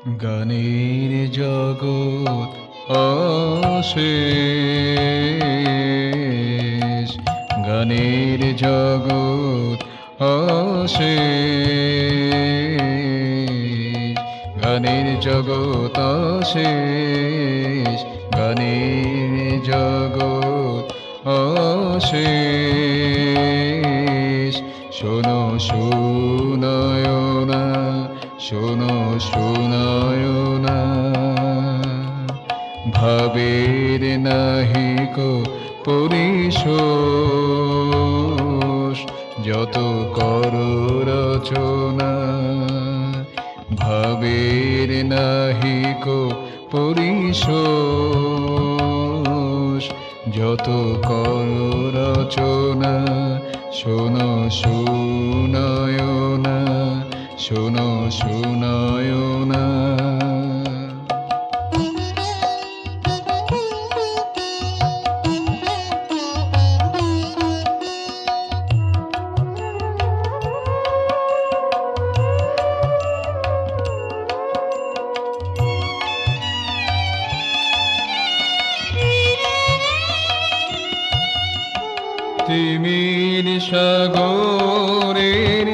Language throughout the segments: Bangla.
গানের জগৎ অশেষ, গানের জগৎ অশেষ, গানের জগৎ অশেষ, গানের জগৎ অশেষ। শোনো সুনয়না, শোনো সুনয়না, ভাবের নাহিক পরিশোষ, যত কর রচনা। ভাবের নাহিক পরিশোষ, যত কর রচনা। শোনো সুনয়না, শোনো সুনয়না। তিমির সাগরের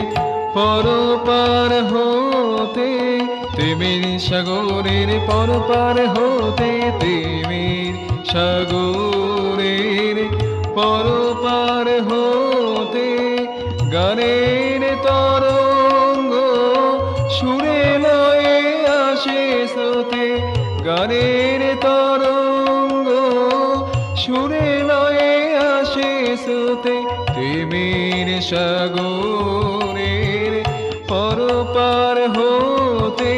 পরপার হতে, তিমির সাগরের পরপার হতে, তিমির সাগরের পরপার হতে, গানের তরঙ্গ সুরে লয়ে আসে স্রোতে। গানের তরঙ্গ সুরে লয়ে আসে স্রোতে। তিমির সাগরের পরপার হতে,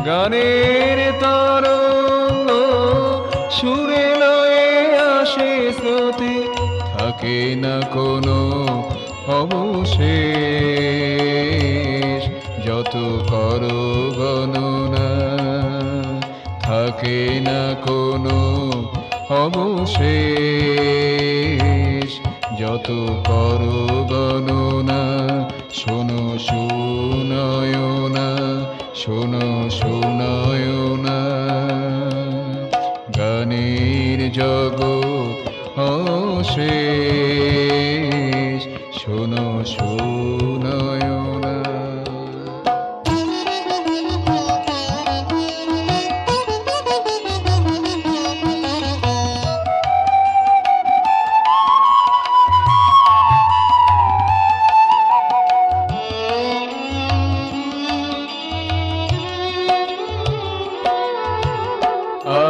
গানের তরঙ্গ সুরে লয়ে আসে স্রোতে। থাকে না কোনো অবশেষ, যত কর গণনা। থাকে না কোনো অবশেষ, যত কর গণনা। শোনো সুনয়না, শোনো সুনয়না, গানের জগৎ অশেষ। শোনো সুনয়না।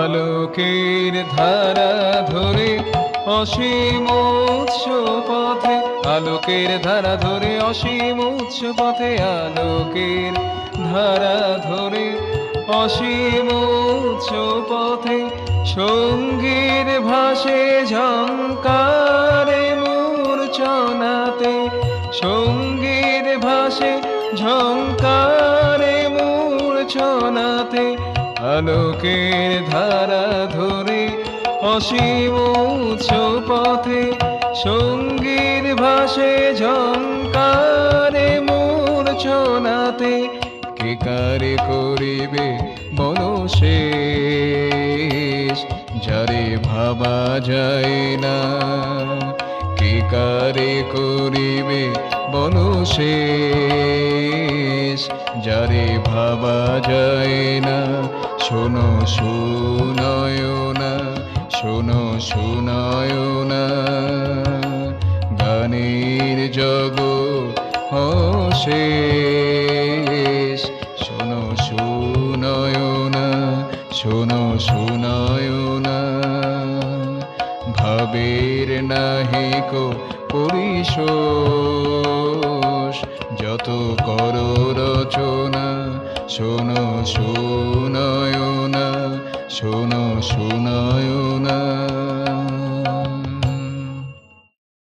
আলোকের ধারা ধরে অসীম উৎস পথে, আলোকের ধারা ধরে অসীম উৎস পথে, আলোকের ধারা ধরে অসীম উৎস পথে। সঙ্গীর ভাসে ঝঙ্কারে মূর্ছনাতে, সঙ্গীর ভাসে ঝঙ্কারে মূর্ছনাতে। আলোকের ধারা ধরে অসীম উৎস পথে, সঙ্গীর ভাসে ঝঙ্কারে মূর্ছনাতে। কে কারে করিবে বলো শেষ, যারে ভাবা যায় না। কে কারে করিবে বলো শেষ, যারে ভাবা যায় না। শোনো সুনয়না, শোনো সুনয়না, গানের জগৎ অশেষ। শোনো সুনয়না, শোনো সুনয়না, ভাবের নাহিক পরিশোষ, যত কর রচনা। শোনো সুনয়না, শোনো সুনয়না।